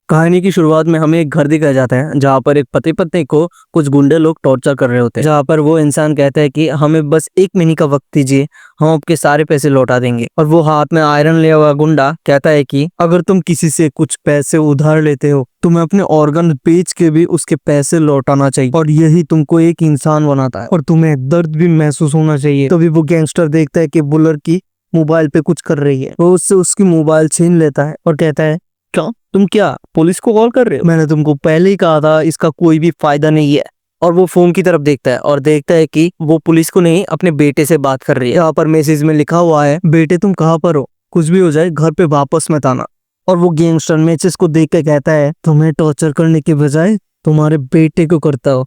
कहानी की शुरुआत में हमें एक घर दिखाया जाता है जहाँ पर एक पति पत्नी को कुछ गुंडे लोग टॉर्चर कर रहे होते हैं। जहाँ पर वो इंसान कहता है कि हमें बस 1 महीने का वक्त दीजिए, हम आपके सारे पैसे लौटा देंगे। और वो हाथ में आयरन लिया हुआ गुंडा कहता है कि अगर तुम किसी से कुछ पैसे उधार लेते हो, तुम्हें अपने ऑर्गन बेच के भी उसके पैसे लौटाना चाहिए, और यही तुमको एक इंसान बनाता है और तुम्हें दर्द भी महसूस होना चाहिए। तभी वो गैंगस्टर देखता है कि बुलर की मोबाइल पे कुछ कर रही है। वो उससे उसकी मोबाइल छीन लेता है और कहता है, क्या तुम क्या पुलिस को कॉल कर रहे हो? मैंने तुमको पहले ही कहा था इसका कोई भी फायदा नहीं है। और वो फोन की तरफ देखता है और देखता है कि वो पुलिस को नहीं, अपने बेटे से बात कर रही है। यहाँ पर मैसेज में लिखा हुआ है, बेटे तुम कहाँ पर हो, कुछ भी हो जाए घर पे वापस मत आना। और वो गैंगस्टर मैसेज को देख के कहता है, तुम्हें टॉर्चर करने के बजाय तुम्हारे बेटे को करता हो।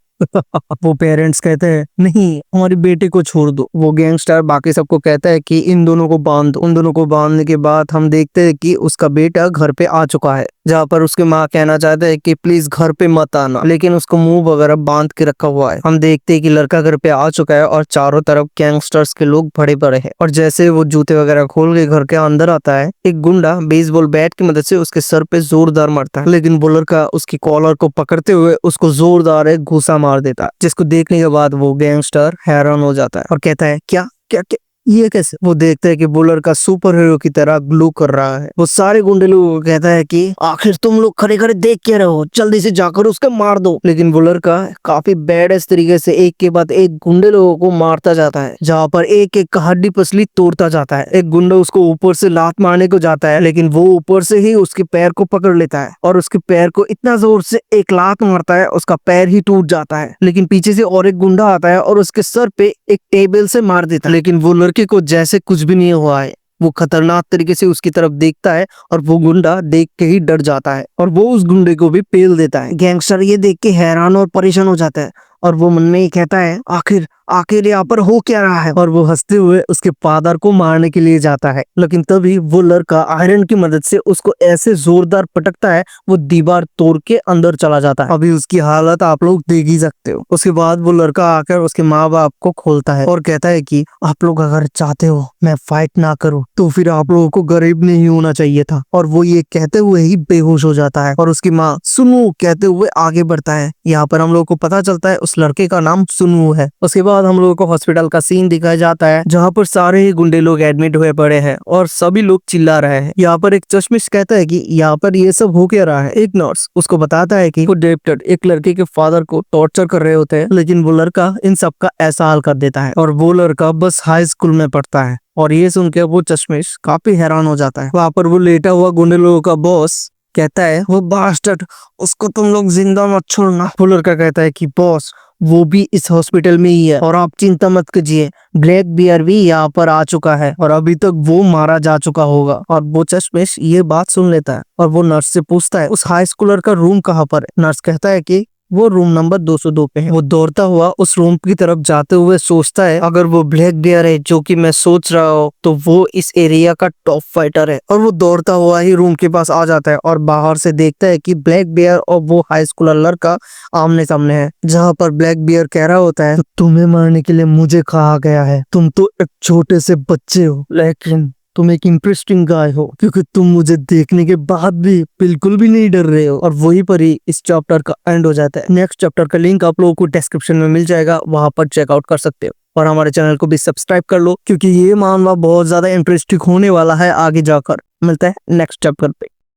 वो पेरेंट्स कहते हैं, नहीं हमारे बेटे को छोड़ दो। वो गैंगस्टर बाकी सबको कहता है कि इन दोनों को बांध दो। उन दोनों को बांधने के बाद हम देखते हैं कि उसका बेटा घर पे आ चुका है, जहाँ पर उसके माँ कहना चाहते हैं कि प्लीज घर पे मत आना, लेकिन उसको मुंह वगैरह बांध के रखा हुआ है। हम देखते हैं कि लड़का घर पे आ चुका है और चारों तरफ गैंगस्टर्स के लोग भरे पड़े हैं। और जैसे वो जूते वगैरह खोल के घर के अंदर आता है, एक गुंडा बेसबॉल बैट की मदद से उसके सर पे जोरदार मारता है, लेकिन वो लड़का उसकी कॉलर को पकड़ते हुए उसको जोरदार एक घूसा मार देता है, जिसको देखने के बाद वो गैंगस्टर हैरान हो जाता है और कहता है, क्या क्या क्या ये कैसे? वो देखता है कि वो लड़का सुपर हीरो की तरह ग्लू कर रहा है। वो सारे गुंडे लोगों को कहता है कि आखिर तुम लोग खड़े खड़े देख क्या रहे हो, जल्दी से जाकर उसके मार दो। लेकिन वो लड़का काफी बैड तरीके से एक के बाद एक गुंडे लोगों को मारता जाता है, जहाँ पर एक एक का हड्डी पसली तोड़ता जाता है। एक गुंडा उसको ऊपर से लात मारने को जाता है, लेकिन वो ऊपर से ही उसके पैर को पकड़ लेता है और उसके पैर को इतना जोर से एक लात मारता है, उसका पैर ही टूट जाता है। लेकिन पीछे से और एक गुंडा आता है और उसके सर पे एक टेबल से मार देता है, लेकिन वो लड़के को जैसे कुछ भी नहीं हुआ है। वो खतरनाक तरीके से उसकी तरफ देखता है और वो गुंडा देख के ही डर जाता है और वो उस गुंडे को भी पेल देता है। गैंगस्टर ये देख के हैरान और परेशान हो जाता है और वो मन में ही कहता है, आखिर आखिर यहाँ पर हो क्या रहा है? और वो हंसते हुए उसके फादर को मारने के लिए जाता है, लेकिन तभी वो लड़का आयरन की मदद से उसको ऐसे जोरदार पटकता है, वो दीवार तोड़ के अंदर चला जाता है। अभी उसकी हालत आप लोग देख ही सकते हो। उसके बाद वो लड़का आकर उसके माँ बाप को खोलता है और कहता है कि आप लोग अगर चाहते हो मैं फाइट ना करूं तो फिर आप लोगों को गरीब नहीं होना चाहिए था। और वो ये कहते हुए ही बेहोश हो जाता है और उसकी माँ सुनू कहते हुए आगे बढ़ता है। यहाँ पर हम लोग को पता चलता है उस लड़के का नाम सुनू है। उसके बाद हम लोगों को हॉस्पिटल का सीन दिखाया जाता है, जहाँ पर सारे ही गुंडे लोग एडमिट हुए पड़े हैं और सभी लोग चिल्ला रहे हैं। यहाँ पर एक चश्मिश कहता है कि यहाँ पर ये सब हो क्या रहा है। एक नर्स उसको बताता है कि वो डेप्टर एक लड़के के फादर को टॉर्चर कर रहे होते हैं, लेकिन वो लड़का इन सब का ऐसा हाल कर देता है और वो लड़का बस हाई स्कूल में पढ़ता है। और ये सुनकर वो चश्मिश काफी हैरान हो जाता है। वहाँ पर वो लेटा हुआ गुंडे लोगों का बॉस कहता है, वो बास्टर्ड उसको तुम लोग जिंदा मत छोड़ना। वो लड़का कहता है कि बॉस वो भी इस हॉस्पिटल में ही है और आप चिंता मत कीजिए, ब्लैक बियर भी यहाँ पर आ चुका है और अभी तक वो मारा जा चुका होगा। और वो चश्मिश ये बात सुन लेता है और वो नर्स से पूछता है, उस हाई स्कूलर का रूम कहाँ पर है? नर्स कहता है कि वो रूम नंबर 202 पे है। वो दौड़ता हुआ उस रूम की तरफ जाते हुए सोचता है, अगर वो ब्लैक बियर है जो कि मैं सोच रहा हूँ तो वो इस एरिया का टॉप फाइटर है। और वो दौड़ता हुआ ही रूम के पास आ जाता है और बाहर से देखता है कि ब्लैक बियर और वो हाई स्कूलर लड़का आमने सामने है, जहाँ पर ब्लैक बियर कह रहा होता है, तो तुम्हें मारने के लिए मुझे कहा गया है, तुम तो एक छोटे से बच्चे हो, लेकिन तुम एक इंटरेस्टिंग गाय हो क्योंकि तुम मुझे देखने के बाद भी बिल्कुल भी नहीं डर रहे हो। और वहीं पर ही इस चैप्टर का एंड हो जाता है। नेक्स्ट चैप्टर का लिंक आप लोगों को डिस्क्रिप्शन में मिल जाएगा, वहां पर चेकआउट कर सकते हो। और हमारे चैनल को भी सब्सक्राइब कर लो क्योंकि ये मामला बहुत ज्यादा इंटरेस्टिंग होने वाला है आगे जाकर। मिलता है नेक्स्ट चैप्टर पे।